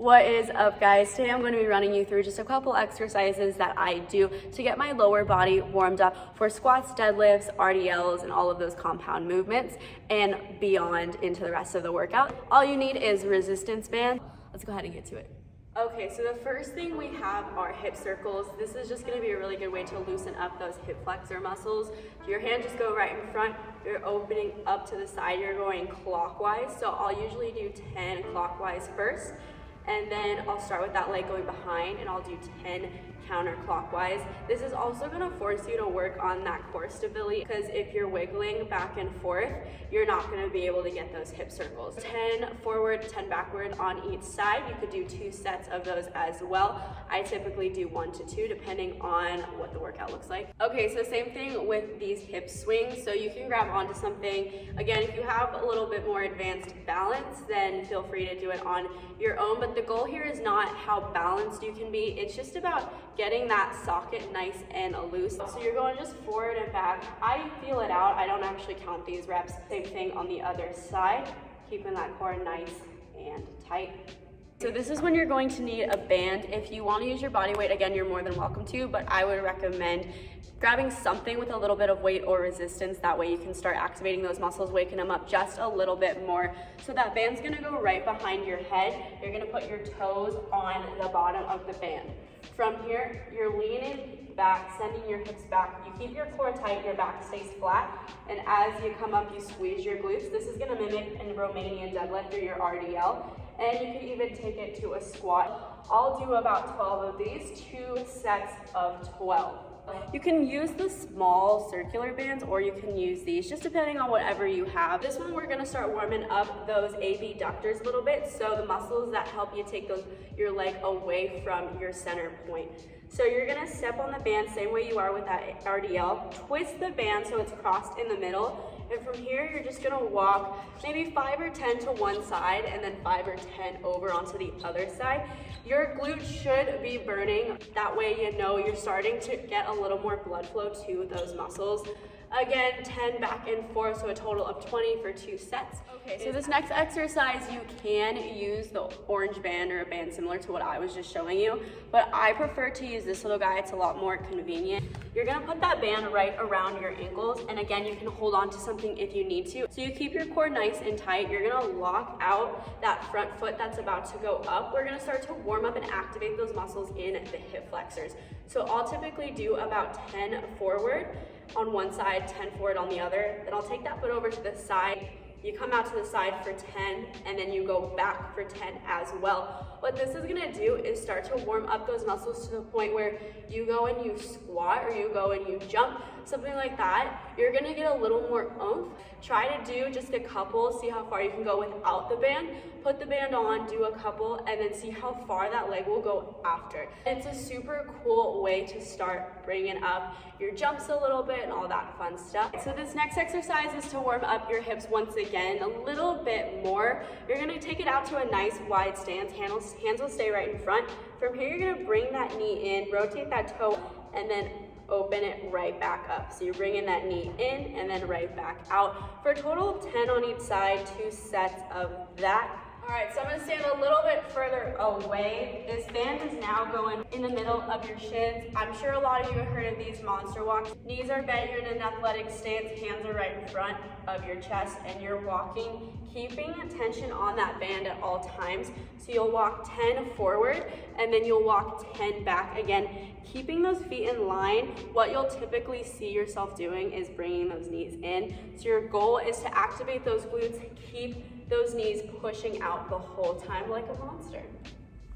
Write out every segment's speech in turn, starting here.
What is up, guys? Today I'm going to be running you through just a couple exercises that I do to get my lower body warmed up for squats, deadlifts, RDLs, and all of those compound movements and beyond into the rest of the workout. All you need is resistance band. Let's go ahead and get to it. Okay, so the first thing we have are hip circles. This is just going to be a really good way to loosen up those hip flexor muscles. Your hand just go right in front. You're opening up to the side. You're going clockwise. So I'll usually do 10 clockwise first. And then I'll start with that leg going behind and I'll do 10 counterclockwise. This is also going to force you to work on that core stability, because if you're wiggling back and forth, you're not going to be able to get those hip circles. 10 forward, 10 backward on each side. You could do 2 sets of those as well. I typically do 1 to 2 depending on what the workout looks like. Okay, so same thing with these hip swings. So you can grab onto something. Again, if you have a little bit more advanced balance, then feel free to do it on your own. But the goal here is not how balanced you can be. It's just about getting that socket nice and loose. So you're going just forward and back. I feel it out. I don't actually count these reps. Same thing on the other side, keeping that core nice and tight. So this is when you're going to need a band. If you want to use your body weight, again, you're more than welcome to, but I would recommend grabbing something with a little bit of weight or resistance. That way you can start activating those muscles, waking them up just a little bit more. So that band's gonna go right behind your head. You're gonna put your toes on the bottom of the band. From here, you're leaning back, sending your hips back. You keep your core tight, your back stays flat. And as you come up, you squeeze your glutes. This is gonna mimic a Romanian deadlift or your RDL. And you can even take it to a squat. I'll do about 12 of these, 2 sets of 12. You can use the small circular bands or you can use these, just depending on whatever you have. This one we're gonna start warming up those abductors a little bit, so the muscles that help you take your leg away from your center point. So you're gonna step on the band same way you are with that RDL, twist the band so it's crossed in the middle, and from here you're just gonna walk maybe 5 or 10 to one side and then 5 or 10 over onto the other side. Your glutes should be burning. That way you know you're starting to get a little more blood flow to those muscles. Again, 10 back and forth, so a total of 20 for 2 sets. Okay, so this next exercise, you can use the orange band or a band similar to what I was just showing you, but I prefer to use this little guy. It's a lot more convenient. You're gonna put that band right around your ankles, and again, you can hold on to something if you need to. So you keep your core nice and tight. You're gonna lock out that front foot that's about to go up. We're gonna start to warm up and activate those muscles in the hip flexors. So I'll typically do about 10 forward on one side, 10 forward on the other. Then I'll take that foot over to the side. You come out to the side for 10, and then you go back for 10 as well. What this is gonna do is start to warm up those muscles to the point where you go and you squat or you go and you jump, something like that. You're gonna get a little more oomph. Try to do just a couple, see how far you can go without the band. Put the band on, do a couple, and then see how far that leg will go after. It's a super cool way to start bringing up your jumps a little bit and all that fun stuff. So this next exercise is to warm up your hips once again, a little bit more. You're gonna take it out to a nice wide stance. Hands will stay right in front. From here, you're gonna bring that knee in, rotate that toe, and then open it right back up. So you're bringing that knee in and then right back out for a total of 10 on each side, 2 sets of that. All right, so I'm gonna stand a little bit further away. This band is now going in the middle of your shins. I'm sure a lot of you have heard of these monster walks. Knees are bent, you're in an athletic stance, hands are right in front of your chest, and you're walking, keeping attention on that band at all times. So you'll walk 10 forward, and then you'll walk 10 back. Again, keeping those feet in line. What you'll typically see yourself doing is bringing those knees in. So your goal is to activate those glutes, keep those knees pushing out the whole time like a monster.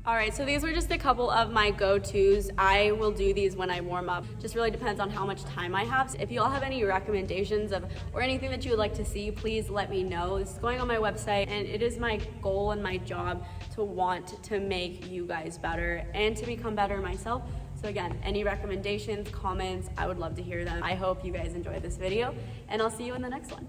All right, so these were just a couple of my go-tos. I will do these when I warm up. Just really depends on how much time I have. So if you all have any recommendations or anything that you would like to see, please let me know. This is going on my website, and it is my goal and my job to want to make you guys better and to become better myself. So again, any recommendations, comments, I would love to hear them. I hope you guys enjoyed this video, and I'll see you in the next one.